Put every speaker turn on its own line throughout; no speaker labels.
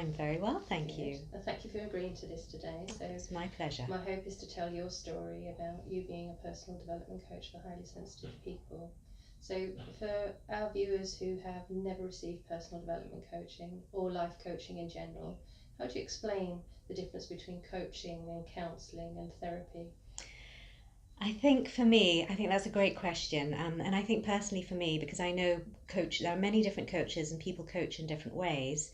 I'm very well, thank you.
Well, thank you for agreeing to this today. So
It's my pleasure.
my hope is to tell your story about you being a personal development coach for highly sensitive people. So for our viewers who have never received personal development coaching or life coaching in general, how do you explain the difference between coaching and counselling and therapy?
I think for me, I think that's a great question. And I think personally for me, because I know there are many different coaches and people coach in different ways.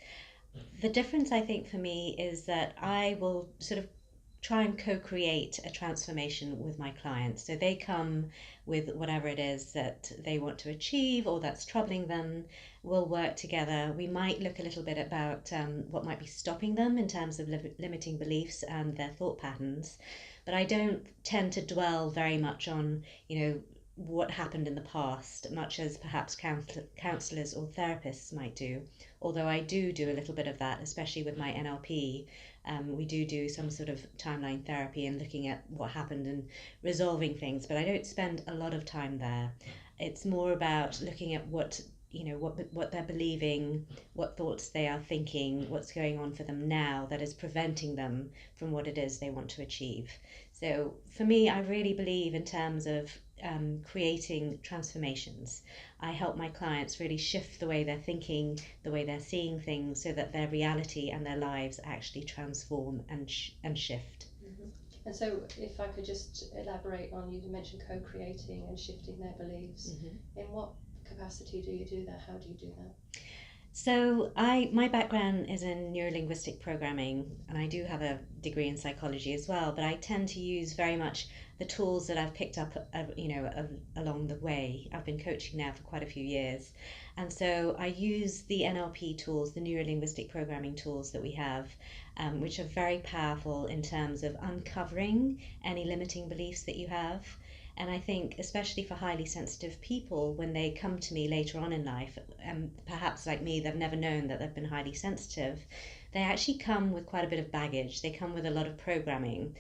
The difference I think for me is that I will sort of try and co-create a transformation with my clients. So they come with whatever it is that they want to achieve or that's troubling them. We'll work together. We might look a little bit about what might be stopping them in terms of limiting beliefs and their thought patterns. But I don't tend to dwell very much on, what happened in the past, much as perhaps counselors or therapists might do. Although I do a little bit of that, especially with my NLP. We do some sort of timeline therapy and looking at what happened and resolving things, but I don't spend a lot of time there. It's more about looking at what they're believing, what thoughts they are thinking, what's going on for them now that is preventing them from what it is they want to achieve. So for me, I really believe in terms of creating transformations. I help my clients really shift the way they're thinking, the way they're seeing things, so that their reality and their lives actually transform and shift.
Mm-hmm. And so if I could just elaborate on, you mentioned co-creating and shifting their beliefs. Mm-hmm. In what capacity do you do that? How do you do that?
So my background is in neurolinguistic programming, and I do have a degree in psychology as well. But I tend to use very much the tools that I've picked up, along the way. I've been coaching now for quite a few years, and so I use the NLP tools, the neurolinguistic programming tools that we have, which are very powerful in terms of uncovering any limiting beliefs that you have. And I think, especially for highly sensitive people, when they come to me later on in life, perhaps like me, they've never known that they've been highly sensitive, they actually come with quite a bit of baggage. They come with a lot of programming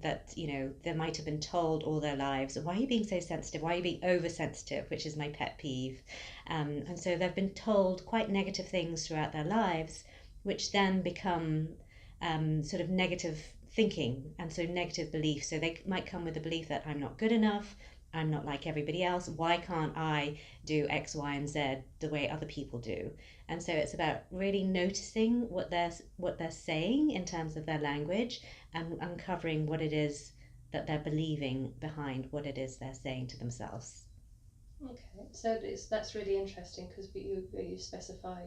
that, they might have been told all their lives, why are you being so sensitive? Why are you being oversensitive? Which is my pet peeve. And so they've been told quite negative things throughout their lives, which then become sort of negative thinking and so negative beliefs. So they might come with the belief that I'm not good enough, I'm not like everybody else, why can't I do X, Y, and Z the way other people do? And so it's about really noticing what they're saying in terms of their language and uncovering what it is that they're believing behind what it is they're saying to themselves.
Okay, so that's really interesting because you specify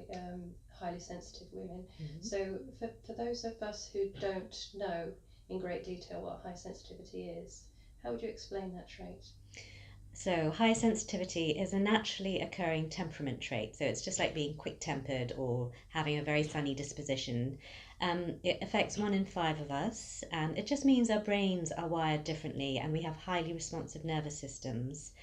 highly sensitive women. Mm-hmm. So for those of us who don't know in great detail what high sensitivity is, how would you explain that trait?
So high sensitivity is a naturally occurring temperament trait. So it's just like being quick-tempered or having a very sunny disposition. It affects 1 in 5 of us, and it just means our brains are wired differently and we have highly responsive nervous systems.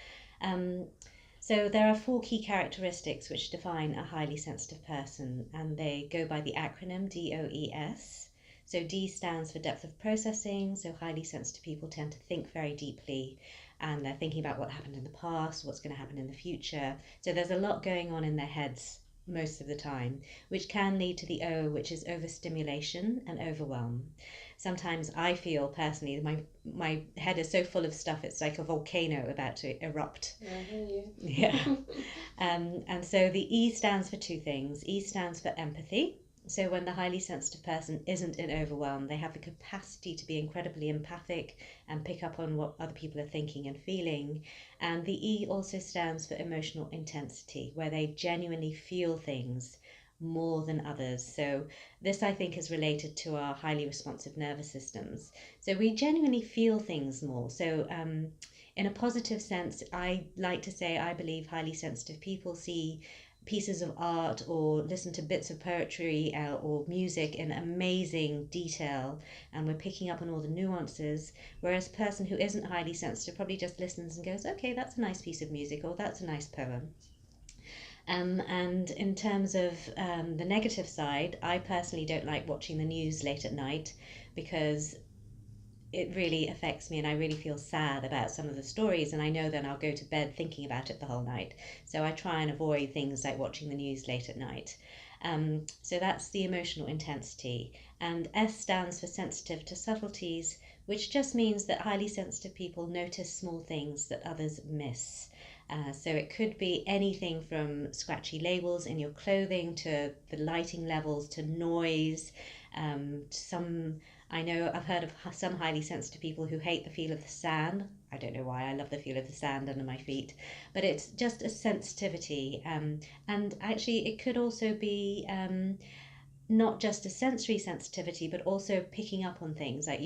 So there are 4 key characteristics which define a highly sensitive person, and they go by the acronym DOES. So D stands for depth of processing. So highly sensitive people tend to think very deeply, and they're thinking about what happened in the past, what's going to happen in the future. So there's a lot going on in their heads most of the time, which can lead to the O, which is overstimulation and overwhelm. Sometimes I feel personally my head is so full of stuff, it's like a volcano about to erupt.
I hear you.
Yeah. And so the E stands for 2 things. E stands for empathy. So when the highly sensitive person isn't in overwhelm, they have the capacity to be incredibly empathic and pick up on what other people are thinking and feeling. And the E also stands for emotional intensity, where they genuinely feel things more than others. So this, I think, is related to our highly responsive nervous systems. So we genuinely feel things more. So in a positive sense, I like to say I believe highly sensitive people see pieces of art or listen to bits of poetry or music in amazing detail, and we're picking up on all the nuances, whereas a person who isn't highly sensitive probably just listens and goes, okay, that's a nice piece of music, or that's a nice poem. And in terms of the negative side, I personally don't like watching the news late at night because it really affects me and I really feel sad about some of the stories, and I know then I'll go to bed thinking about it the whole night. So I try and avoid things like watching the news late at night. So that's the emotional intensity. And S stands for sensitive to subtleties, which just means that highly sensitive people notice small things that others miss. So it could be anything from scratchy labels in your clothing to the lighting levels to noise. Some I know I've heard of some highly sensitive people who hate the feel of the sand. I don't know why. I love the feel of the sand under my feet, but it's just a sensitivity. And actually, it could also be not just a sensory sensitivity, but also picking up on things. Like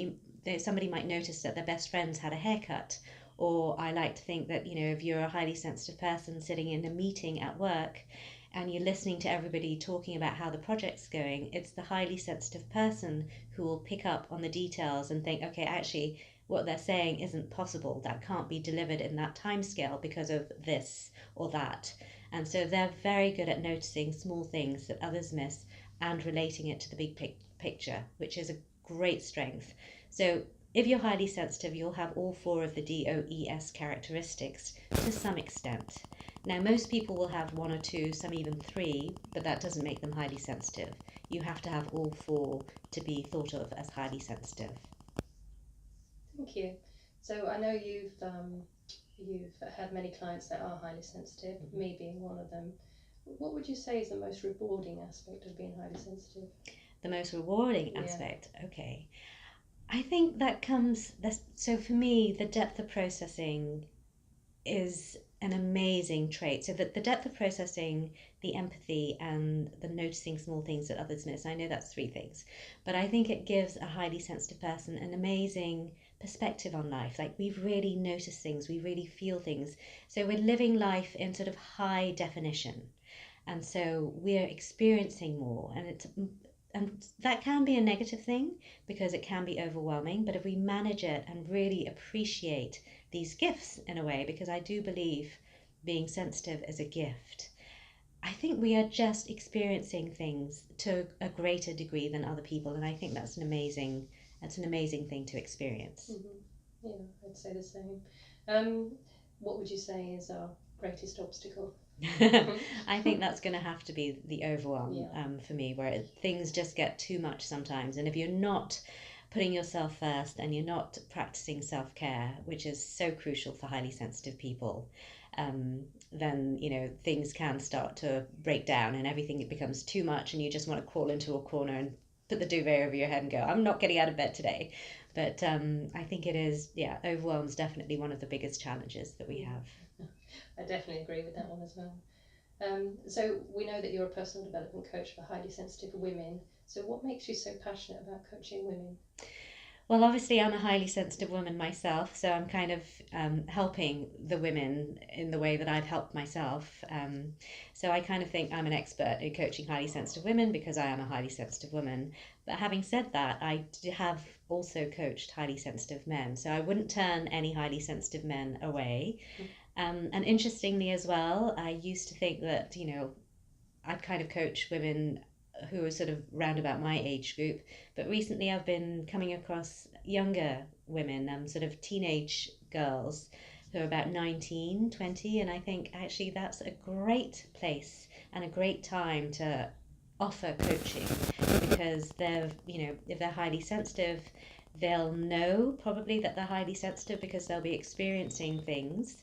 somebody might notice that their best friends had a haircut, or I like to think that if you're a highly sensitive person sitting in a meeting at work and you're listening to everybody talking about how the project's going, it's the highly sensitive person who will pick up on the details and think, okay, actually, what they're saying isn't possible. That can't be delivered in that time scale because of this or that. And so they're very good at noticing small things that others miss and relating it to the big picture, which is a great strength. So if you're highly sensitive, you'll have all four of the DOES characteristics to some extent. Now, most people will have one or two, some even three, but that doesn't make them highly sensitive. You have to have all four to be thought of as highly sensitive.
Thank you. So I know you've had many clients that are highly sensitive, me being one of them. What would you say is the most rewarding aspect of being highly sensitive?
The most rewarding aspect, okay. I think that comes, so for me, the depth of processing is an amazing trait. So that the depth of processing, the empathy, and the noticing small things that others miss, I know that's three things, but I think it gives a highly sensitive person an amazing perspective on life. Like we really notice things, we really feel things. So we're living life in sort of high definition. And so we're experiencing more, and that can be a negative thing because it can be overwhelming. But if we manage it and really appreciate these gifts in a way, because I do believe being sensitive is a gift, I think we are just experiencing things to a greater degree than other people, and I think that's an amazing thing to experience.
Mm-hmm. Yeah, I'd say the same. What would you say is our greatest obstacle?
I think that's going to have to be the overwhelm, for me, where things just get too much sometimes. And if you're not putting yourself first and you're not practicing self-care, which is so crucial for highly sensitive people, then things can start to break down and everything becomes too much and you just want to crawl into a corner and put the duvet over your head and go, I'm not getting out of bed today. But I think it is, overwhelm is definitely one of the biggest challenges that we have.
I definitely agree with that one as well. So we know that you're a personal development coach for highly sensitive women. So what makes you so passionate about coaching women?
Well, obviously, I'm a highly sensitive woman myself, so I'm kind of helping the women in the way that I've helped myself. So I kind of think I'm an expert in coaching highly sensitive women because I am a highly sensitive woman. But having said that, I have also coached highly sensitive men, so I wouldn't turn any highly sensitive men away. And interestingly as well, I used to think that, I'd kind of coach women who are sort of round about my age group. But recently I've been coming across younger women, sort of teenage girls who are about 19, 20. And I think actually that's a great place and a great time to offer coaching because if they're highly sensitive, they'll know probably that they're highly sensitive because they'll be experiencing things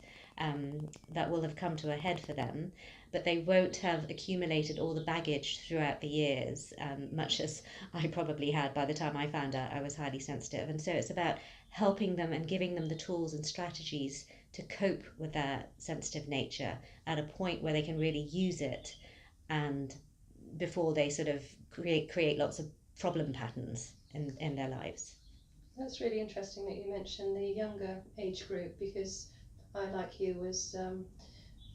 that will have come to a head for them, but they won't have accumulated all the baggage throughout the years, much as I probably had by the time I found out I was highly sensitive. And so it's about helping them and giving them the tools and strategies to cope with their sensitive nature at a point where they can really use it, and before they sort of create lots of problem patterns in their lives.
That's really interesting that you mentioned the younger age group because I, like you, was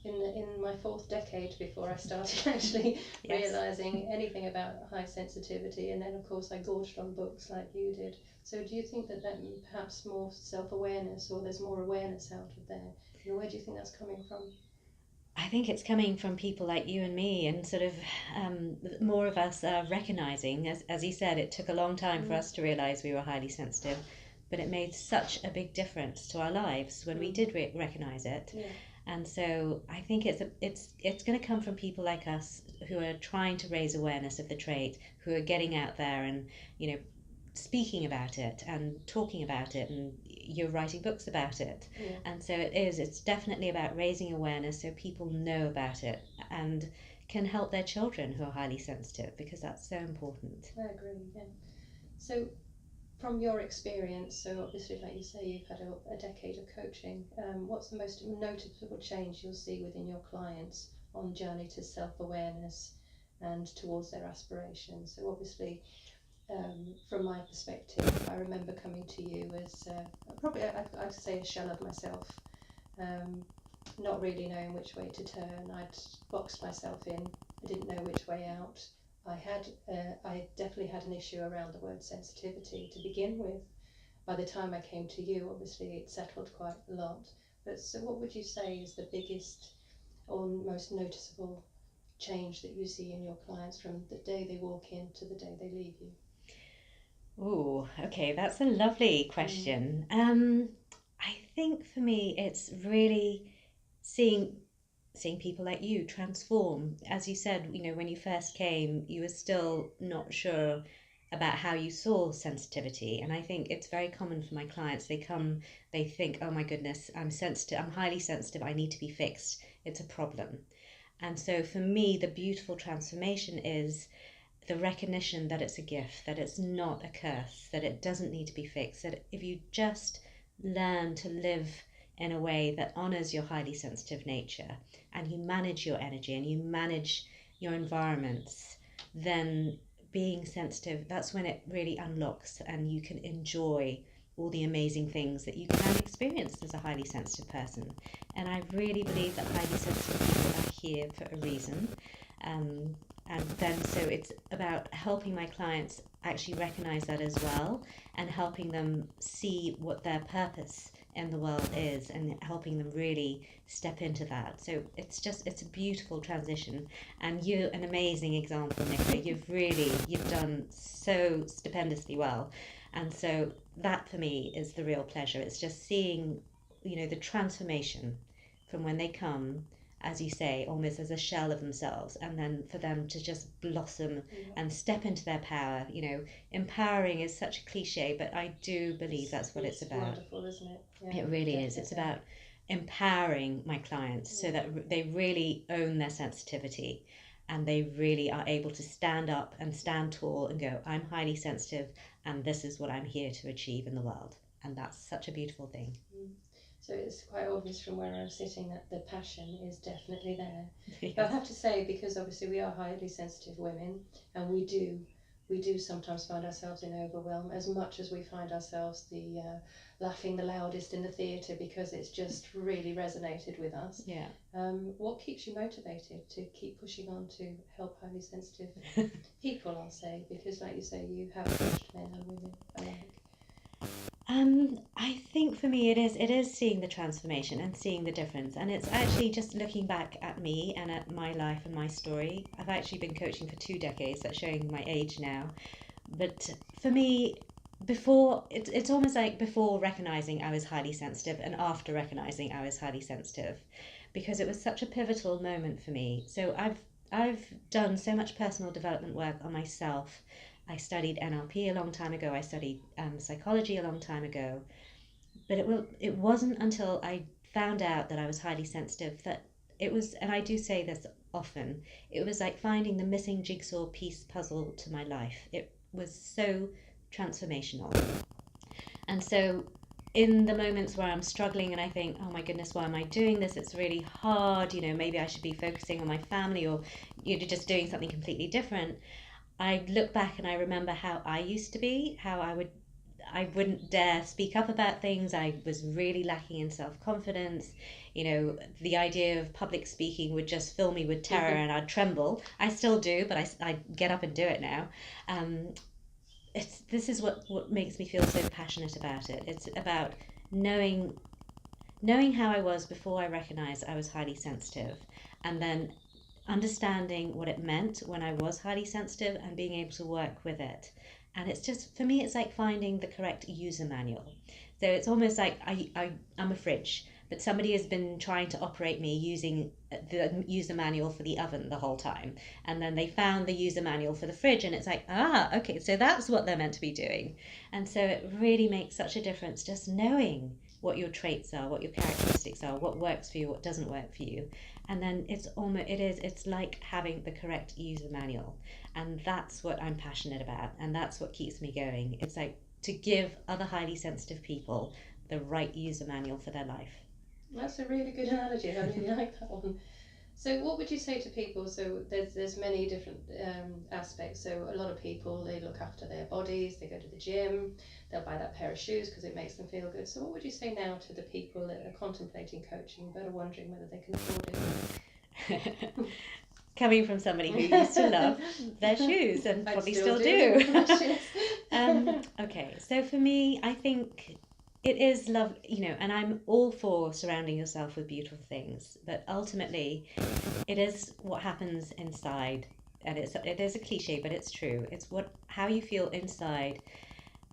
in my fourth decade before I started actually realising anything about high sensitivity, and then of course I gorged on books like you did. So do you think that perhaps more self-awareness, or there's more awareness out of there, and where do you think that's coming from?
I think it's coming from people like you and me, and sort of more of us recognising, as you said, it took a long time for us to realise we were highly sensitive, but it made such a big difference to our lives when we did recognise it. And so I think it's going to come from people like us who are trying to raise awareness of the trait, who are getting out there and, you know, speaking about it and talking about it, and you're writing books about it.
Yeah.
And so it's definitely about raising awareness so people know about it and can help their children who are highly sensitive, because that's so important.
I agree. Yeah. So, from your experience, so obviously, like you say, you've had a decade of coaching. What's the most noticeable change you'll see within your clients on journey to self-awareness and towards their aspirations? So obviously, from my perspective, I remember coming to you as probably I'd say a shell of myself, um, not really knowing which way to turn. I'd boxed myself in. I didn't know which way out. I definitely had an issue around the word sensitivity to begin with. By the time I came to you, obviously it settled quite a lot. But so, what would you say is the biggest or most noticeable change that you see in your clients from the day they walk in to the day they leave you?
Oh, okay, that's a lovely
Mm.
question. I think for me, it's really seeing people like you transform. As you said, you know, when you first came, you were still not sure about how you saw sensitivity. And I think it's very common for my clients. They come, they think, oh my goodness, I'm sensitive, I'm highly sensitive, I need to be fixed. It's a problem. And so for me, the beautiful transformation is the recognition that it's a gift, that it's not a curse, that it doesn't need to be fixed, that if you just learn to live in a way that honors your highly sensitive nature, and you manage your energy and you manage your environments, then being sensitive, that's when it really unlocks and you can enjoy all the amazing things that you can experience as a highly sensitive person. And I really believe that highly sensitive people are here for a reason. Um, and then so it's about helping my clients actually recognize that as well, and helping them see what their purpose in the world is, and helping them really step into that. So it's a beautiful transition, and you're an amazing example, Nicola. You've done so stupendously well. And so that for me is the real pleasure. It's just seeing, you know, the transformation from when they come, as you say, almost as a shell of themselves, and then for them to just blossom
Yeah.
and step into their power. You know, empowering is such a cliche, but I do believe that's what it's
It's
about.
wonderful, isn't it? Yeah,
It really is. It's
definitely.
about empowering my clients so
Yeah.
that they really own their sensitivity, and they really are able to stand up and stand tall and go, I'm highly sensitive, and this is what I'm here to achieve in the world. And that's such a beautiful thing.
Mm. So it's quite obvious from where I'm sitting that the passion is definitely there. But I
Yes.
have to say, because obviously we are highly sensitive women, and we do sometimes find ourselves in overwhelm, as much as we find ourselves the laughing the loudest in the theatre because it's just really resonated with us.
Yeah.
What keeps you motivated to keep pushing on to help highly sensitive people? I'll say, because like you say, you have pushed men and women alike.
I think for me it is seeing the transformation and seeing the difference, and it's actually just looking back at me and at my life and my story. I've actually been coaching for 2 decades. That's showing my age now. But for me, before it's almost like before recognizing I was highly sensitive and after recognizing I was highly sensitive, because it was such a pivotal moment for me. So I've done so much personal development work on myself. I studied NLP a long time ago. I studied psychology a long time ago. But it wasn't until I found out that I was highly sensitive that it was, and I do say this often, it was like finding the missing jigsaw piece puzzle to my life. It was so transformational. And so in the moments where I'm struggling and I think, oh my goodness, why am I doing this? It's really hard. You know, maybe I should be focusing on my family, or just doing something completely different. I look back and I remember how I used to be, how I wouldn't dare speak up about things. I was really lacking in self confidence. You know, the idea of public speaking would just fill me with terror and I'd tremble. I still do, but I get up and do it now. Um, this is what makes me feel so passionate about it. It's about knowing how I was before I recognized I was highly sensitive, and then understanding what it meant when I was highly sensitive and being able to work with it. And it's just, for me, it's like finding the correct user manual. So it's almost like I'm a fridge. but somebody has been trying to operate me using the user manual for the oven the whole time, and then they found the user manual for the fridge, and it's like, okay, so that's what they're meant to be doing. And so it really makes such a difference just knowing what your traits are, what your characteristics are, what works for you, what doesn't work for you. And then it's like having the correct user manual. And that's what I'm passionate about, and that's what keeps me going. It's like to give other highly sensitive people the right user manual for their life.
That's a really good analogy. I really like that one. So what would you say to people? So there's many different aspects. So a lot of people, they look after their bodies, they go to the gym, they'll buy that pair of shoes because it makes them feel good. So what would you say now to the people that are contemplating coaching but are wondering whether they can afford it?
Coming from somebody who used to love their shoes and probably still do. Okay, so for me, I think it is love, and I'm all for surrounding yourself with beautiful things, but ultimately it is what happens inside. And it is a cliche, but it's true. It's how you feel inside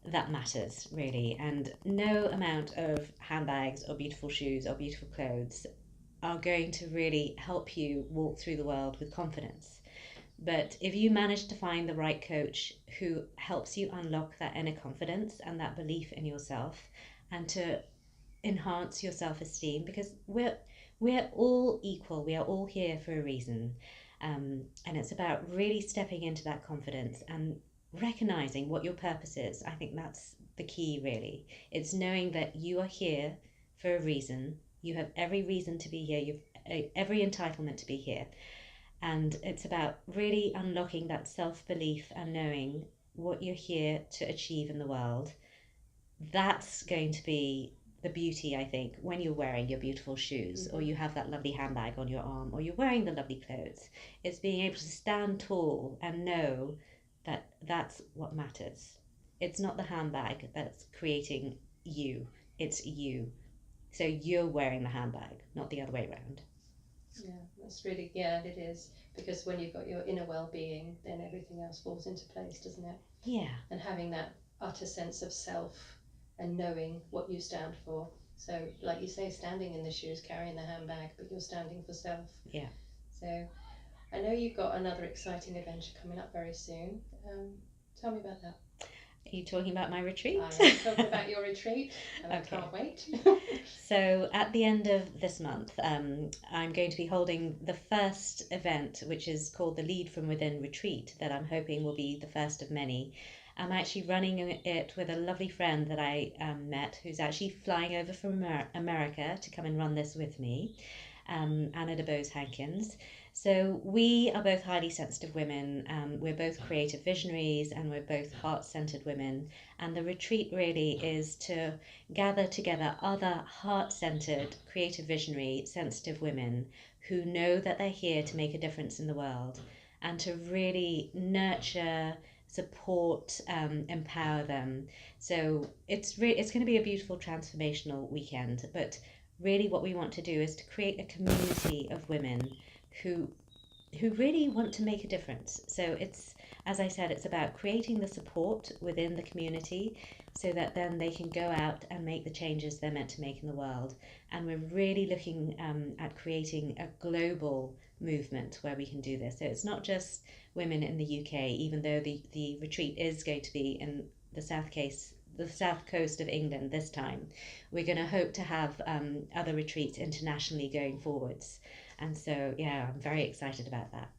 that matters, really. And no amount of handbags or beautiful shoes or beautiful clothes are going to really help you walk through the world with confidence. But if you manage to find the right coach who helps you unlock that inner confidence and that belief in yourself, and to enhance your self-esteem, because we're all equal, we are all here for a reason, and it's about really stepping into that confidence and recognizing what your purpose is. I think that's the key, really. It's knowing that you are here for a reason. You have every reason to be here. You've every entitlement to be here. And it's about really unlocking that self belief and knowing what you're here to achieve in the world. That's going to be the beauty, I think, when you're wearing your beautiful shoes, or you have that lovely handbag on your arm, or you're wearing the lovely clothes. It's being able to stand tall and know that that's what matters. It's not the handbag that's creating you, it's you. So you're wearing the handbag, not the other way around.
Yeah, that's really, yeah, it is. Because when you've got your inner well-being, then everything else falls into place, doesn't it?
Yeah.
And having that utter sense of self and knowing what you stand for. So, like you say, standing in the shoes, carrying the handbag, but you're standing for self.
Yeah.
So, I know you've got another exciting adventure coming up very soon. Tell me about that.
Are you talking about my retreat?
I am talking about your retreat, and okay. I can't wait.
So at the end of this month, I'm going to be holding the first event, which is called the Lead From Within Retreat, that I'm hoping will be the first of many. I'm actually running it with a lovely friend that I met, who's actually flying over from America to come and run this with me, Anna DeBose Hankins. So we are both highly sensitive women. We're both creative visionaries, and we're both heart-centered women. And the retreat really is to gather together other heart-centered, creative visionary, sensitive women who know that they're here to make a difference in the world, and to really nurture, support, empower them. So it's going to be a beautiful transformational weekend. But really what we want to do is to create a community of women who really want to make a difference. So it's, as I said, it's about creating the support within the community so that then they can go out and make the changes they're meant to make in the world. And we're really looking at creating a global movement where we can do this. So it's not just women in the UK, even though the retreat is going to be in the south coast of England this time. We're going to hope to have other retreats internationally going forwards. And so, yeah, I'm very excited about that.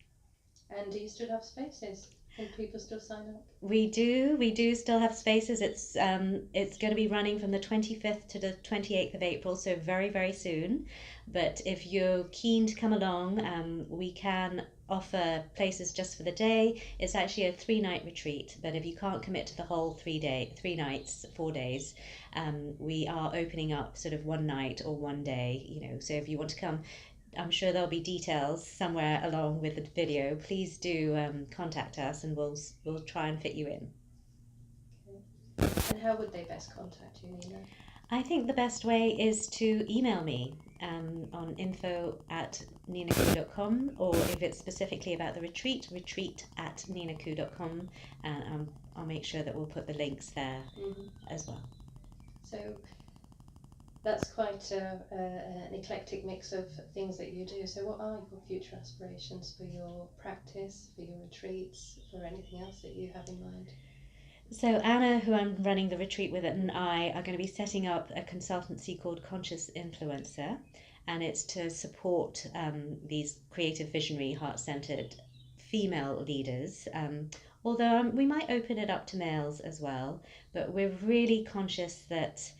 And do you still have spaces? Can people still sign up?
We do still have spaces. It's going to be running from the 25th to the 28th of April, so very, very soon. But if you're keen to come along, we can offer places just for the day. It's actually a 3-night retreat, but if you can't commit to the whole 3 nights, 4 days, we are opening up sort of one night or one day, so if you want to come, I'm sure there'll be details somewhere along with the video. Please do contact us, and we'll try and fit you in.
Okay. And how would they best contact you, Nina?
I think the best way is to email me on info@ninakoo.com, or if it's specifically about the retreat @ninakoo.com, and I'll make sure that we'll put the links there as well.
So That's quite an eclectic mix of things that you do. So, what are your future aspirations for your practice, for your retreats, for anything else that you have in mind?
So Anna, who I'm running the retreat with, and I are going to be setting up a consultancy called Conscious Influencer, and it's to support these creative, visionary, heart-centered female leaders. Although we might open it up to males as well, but we're really conscious that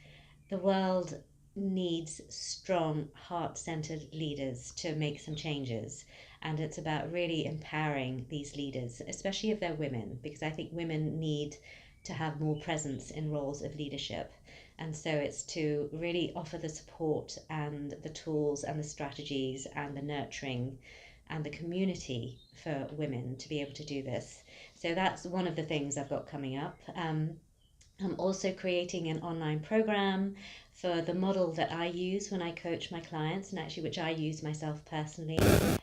the world needs strong, heart centered leaders to make some changes. And it's about really empowering these leaders, especially if they're women, because I think women need to have more presence in roles of leadership. And so it's to really offer the support and the tools and the strategies and the nurturing and the community for women to be able to do this. So that's one of the things I've got coming up. I'm also creating an online program for the model that I use when I coach my clients, and actually which I use myself personally.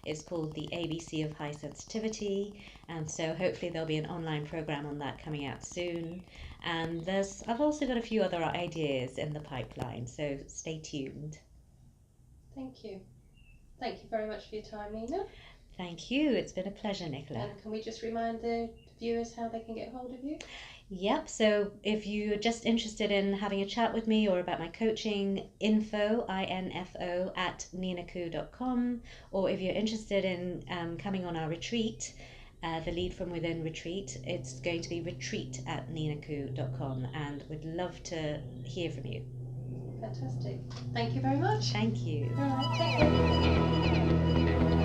It's called the ABC of High Sensitivity, and so hopefully there'll be an online program on that coming out soon. And I've also got a few other ideas in the pipeline, so stay tuned.
Thank you. Thank you very much for your time, Nina.
Thank you. It's been a pleasure, Nicola.
And can we just remind the viewers how they can get hold of you?
Yep, so if you're just interested in having a chat with me or about my coaching, info at ninakhoo.com, or if you're interested in coming on our retreat, the Lead From Within retreat, it's going to be retreat at ninakhoo.com, and we'd love to hear from you.
Fantastic. Thank you very much.
Thank you.
All right, take care.